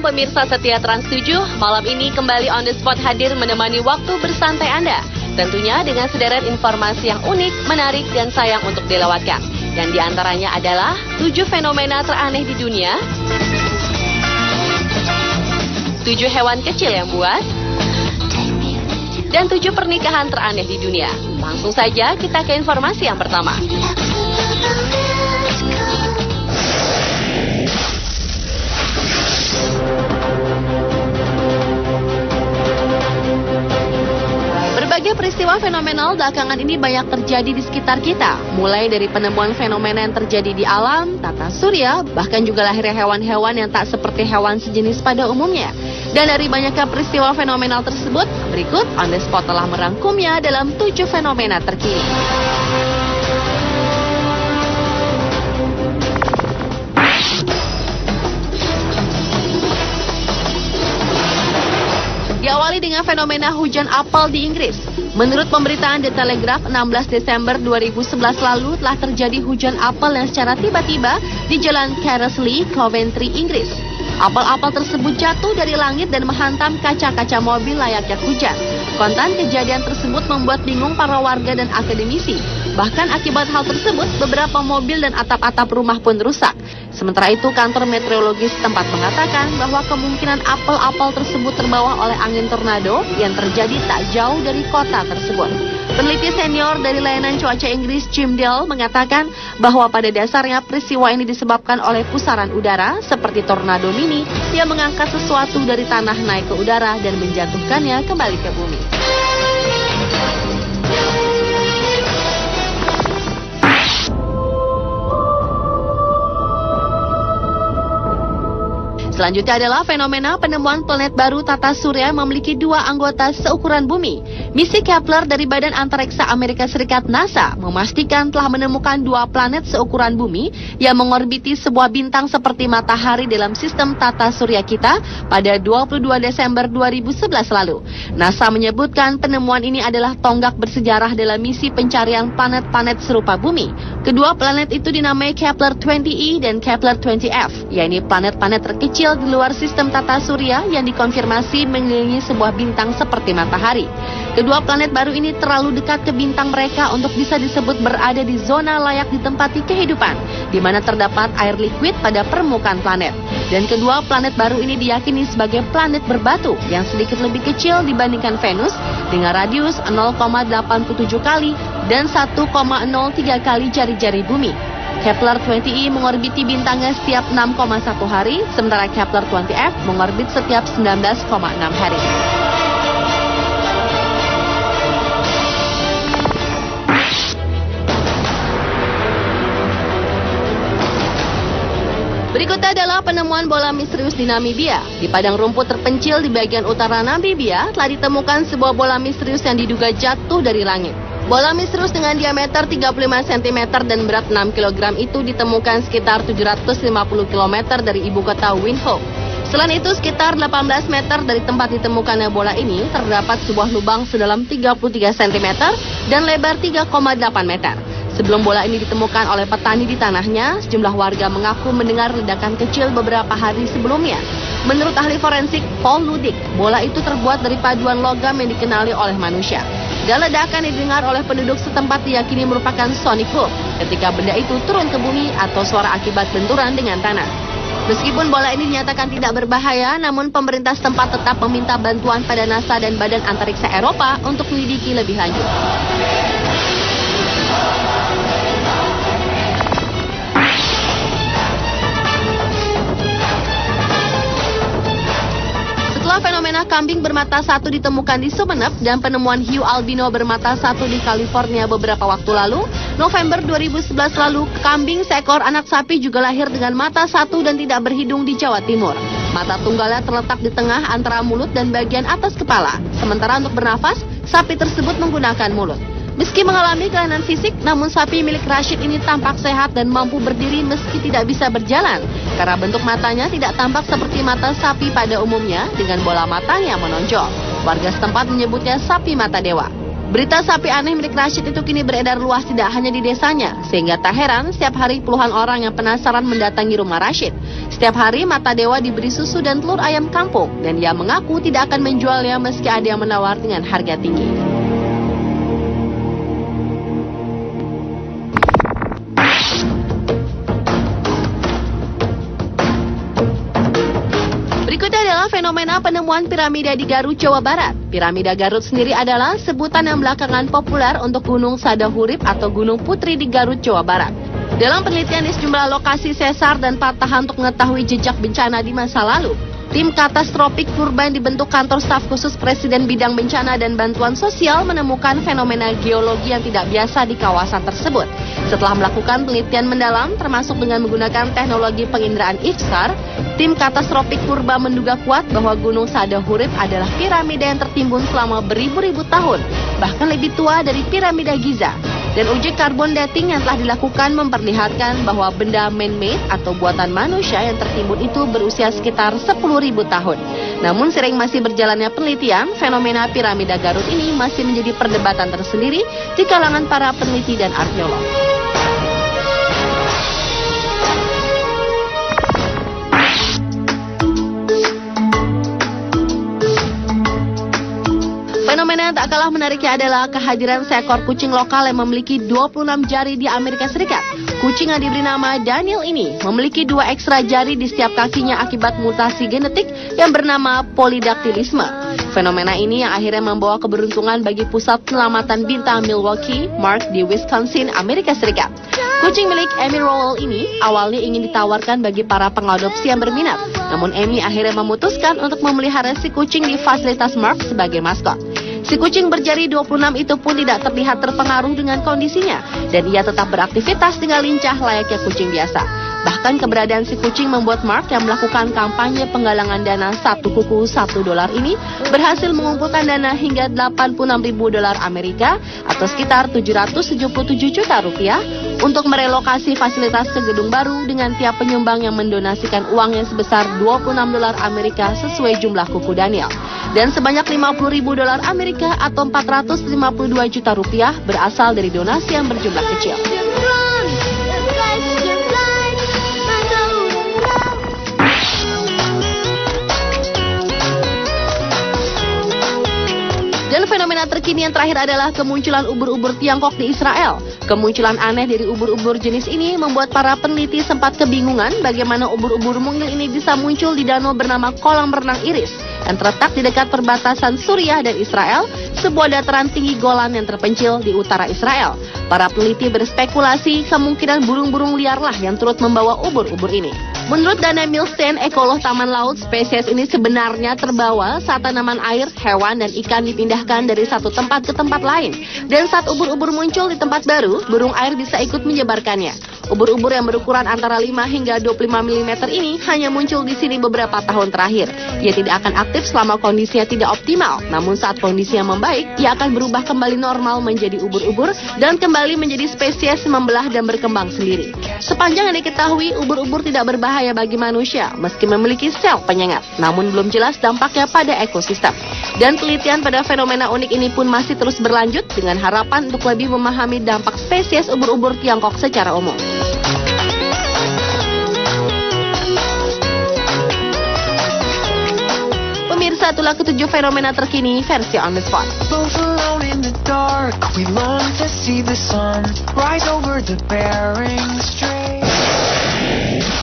malam pemirsa setia Trans 7. Malam ini kembali On The Spot hadir menemani waktu bersantai Anda. Tentunya dengan sederet informasi yang unik, menarik, dan sayang untuk dilewatkan. Dan diantaranya adalah 7 fenomena teraneh di dunia, 7 hewan kecil yang buas, dan 7 pernikahan teraneh di dunia. Langsung saja kita ke informasi yang pertama. Berbagai peristiwa fenomenal belakangan ini banyak terjadi di sekitar kita. Mulai dari penemuan fenomena yang terjadi di alam, tata surya, bahkan juga lahirnya hewan-hewan yang tak seperti hewan sejenis pada umumnya. Dan dari banyaknya peristiwa fenomenal tersebut, berikut On The Spot telah merangkumnya dalam 7 fenomena terkini. Diawali dengan fenomena hujan apel di Inggris. Menurut pemberitaan The Telegraph, 16 Desember 2011 lalu telah terjadi hujan apel yang secara tiba-tiba di Jalan Carelsley, Coventry, Inggris. Apel-apel tersebut jatuh dari langit dan menghantam kaca-kaca mobil layaknya hujan. Kontan kejadian tersebut membuat bingung para warga dan akademisi. Bahkan akibat hal tersebut, beberapa mobil dan atap-atap rumah pun rusak. Sementara itu, kantor meteorologi setempat mengatakan bahwa kemungkinan apel-apel tersebut terbawa oleh angin tornado yang terjadi tak jauh dari kota tersebut. Peneliti senior dari layanan cuaca Inggris, Jim Dale, mengatakan bahwa pada dasarnya peristiwa ini disebabkan oleh pusaran udara seperti tornado mini yang mengangkat sesuatu dari tanah naik ke udara dan menjatuhkannya kembali ke bumi. Selanjutnya adalah fenomena penemuan planet baru tata surya yang memiliki 2 anggota seukuran bumi. Misi Kepler dari Badan Antariksa Amerika Serikat NASA memastikan telah menemukan 2 planet seukuran bumi yang mengorbiti sebuah bintang seperti matahari dalam sistem tata surya kita pada 22 Desember 2011 lalu. NASA menyebutkan penemuan ini adalah tonggak bersejarah dalam misi pencarian planet-planet serupa bumi. Kedua planet itu dinamai Kepler 20e dan Kepler 20f, yaitu planet-planet terkecil di luar sistem tata surya yang dikonfirmasi mengelilingi sebuah bintang seperti matahari. Kedua planet baru ini terlalu dekat ke bintang mereka untuk bisa disebut berada di zona layak ditempati kehidupan, di mana terdapat air liquid pada permukaan planet. Dan kedua planet baru ini diyakini sebagai planet berbatu yang sedikit lebih kecil dibandingkan Venus dengan radius 0,87 kali dan 1,03 kali jari-jari bumi. Kepler 20e mengorbiti bintangnya setiap 6,1 hari, sementara Kepler 20f mengorbit setiap 19,6 hari. Berikutnya adalah penemuan bola misterius di Namibia. Di padang rumput terpencil di bagian utara Namibia telah ditemukan sebuah bola misterius yang diduga jatuh dari langit. Bola misterius dengan diameter 35 cm dan berat 6 kg itu ditemukan sekitar 750 km dari ibu kota Windhoek. Selain itu, sekitar 18 meter dari tempat ditemukannya bola ini terdapat sebuah lubang sedalam 33 cm dan lebar 3,8 meter. Sebelum bola ini ditemukan oleh petani di tanahnya, sejumlah warga mengaku mendengar ledakan kecil beberapa hari sebelumnya. Menurut ahli forensik Paul Ludik, bola itu terbuat dari paduan logam yang dikenali oleh manusia. Dan ledakan didengar oleh penduduk setempat diyakini merupakan sonic boom ketika benda itu turun ke bumi atau suara akibat benturan dengan tanah. Meskipun bola ini dinyatakan tidak berbahaya, namun pemerintah setempat tetap meminta bantuan pada NASA dan Badan Antariksa Eropa untuk menyelidiki lebih lanjut. Setelah fenomena kambing bermata satu ditemukan di Sumeneb dan penemuan hiu albino bermata satu di California beberapa waktu lalu, November 2011 lalu, kambing seekor anak sapi juga lahir dengan mata satu dan tidak berhidung di Jawa Timur. Mata tunggalnya terletak di tengah antara mulut dan bagian atas kepala. Sementara untuk bernafas, sapi tersebut menggunakan mulut. Meski mengalami kelainan fisik, namun sapi milik Rashid ini tampak sehat dan mampu berdiri meski tidak bisa berjalan. Karena bentuk matanya tidak tampak seperti mata sapi pada umumnya dengan bola mata yang menonjol. Warga setempat menyebutnya sapi mata dewa. Berita sapi aneh milik Rashid itu kini beredar luas tidak hanya di desanya, sehingga tak heran setiap hari puluhan orang yang penasaran mendatangi rumah Rashid. Setiap hari mata dewa diberi susu dan telur ayam kampung dan ia mengaku tidak akan menjualnya meski ada yang menawar dengan harga tinggi. Berikutnya adalah fenomena penemuan piramida di Garut, Jawa Barat. Piramida Garut sendiri adalah sebutan yang belakangan populer untuk Gunung Sadahurip atau Gunung Putri di Garut, Jawa Barat. Dalam penelitian di sejumlah lokasi sesar dan patahan untuk mengetahui jejak bencana di masa lalu, tim Katastrofik Purba yang dibentuk kantor staf khusus Presiden Bidang Bencana dan Bantuan Sosial menemukan fenomena geologi yang tidak biasa di kawasan tersebut. Setelah melakukan penelitian mendalam, termasuk dengan menggunakan teknologi penginderaan IFSAR, tim Katastrofik Purba menduga kuat bahwa Gunung Sadahurip adalah piramida yang tertimbun selama beribu-ribu tahun, bahkan lebih tua dari piramida Giza. Dan uji karbon dating yang telah dilakukan memperlihatkan bahwa benda man-made atau buatan manusia yang tertimbun itu berusia sekitar 10.000 tahun. Namun sering masih berjalannya penelitian, fenomena piramida Garut ini masih menjadi perdebatan tersendiri di kalangan para peneliti dan arkeolog. Fenomena yang tak kalah menariknya adalah kehadiran seekor kucing lokal yang memiliki 26 jari di Amerika Serikat. Kucing yang diberi nama Daniel ini memiliki 2 ekstra jari di setiap kakinya akibat mutasi genetik yang bernama polidaktilisme. Fenomena ini yang akhirnya membawa keberuntungan bagi pusat penyelamatan bintang Milwaukee Mark di Wisconsin, Amerika Serikat. Kucing milik Amy Rowell ini awalnya ingin ditawarkan bagi para pengadopsi yang berminat. Namun Amy akhirnya memutuskan untuk memelihara si kucing di fasilitas Mark sebagai maskot. Si kucing berjari 26 itu pun tidak terlihat terpengaruh dengan kondisinya dan ia tetap beraktivitas dengan lincah layaknya kucing biasa. Bahkan keberadaan si kucing membuat Mark yang melakukan kampanye penggalangan dana $1 kuku $1 ini berhasil mengumpulkan dana hingga $86.000 Amerika atau sekitar 777 juta rupiah untuk merelokasi fasilitas ke gedung baru dengan tiap penyumbang yang mendonasikan uangnya sebesar $26 Amerika sesuai jumlah kuku Daniel. Dan sebanyak $50.000 Amerika atau 452 juta rupiah berasal dari donasi yang berjumlah kecil. Dan fenomena terkini yang terakhir adalah kemunculan ubur-ubur Tiongkok di Israel. Kemunculan aneh dari ubur-ubur jenis ini membuat para peneliti sempat kebingungan bagaimana ubur-ubur mungil ini bisa muncul di danau bernama Kolam Renang Iris yang terletak di dekat perbatasan Suriah dan Israel, sebuah dataran tinggi Golan yang terpencil di utara Israel. Para peneliti berspekulasi kemungkinan burung-burung liarlah yang turut membawa ubur-ubur ini. Menurut Dana Milstein, ekolog taman laut, spesies ini sebenarnya terbawa saat tanaman air, hewan, dan ikan dipindahkan dari satu tempat ke tempat lain. Dan saat ubur-ubur muncul di tempat baru, burung air bisa ikut menyebarkannya. Ubur-ubur yang berukuran antara 5 hingga 25 mm ini hanya muncul di sini beberapa tahun terakhir. Ia tidak akan aktif selama kondisinya tidak optimal. Namun saat kondisinya membaik, ia akan berubah kembali normal menjadi ubur-ubur dan kembali menjadi spesies membelah dan berkembang sendiri. Sepanjang yang diketahui, ubur-ubur tidak berbahaya bagi manusia meski memiliki sel penyengat. Namun belum jelas dampaknya pada ekosistem. Dan penelitian pada fenomena unik ini pun masih terus berlanjut dengan harapan untuk lebih memahami dampak spesies ubur-ubur Tiongkok secara umum. Pemirsa, itulah ketujuh fenomena terkini versi On The Spot. Both alone in the dark, we long to see the sun rise over the bearing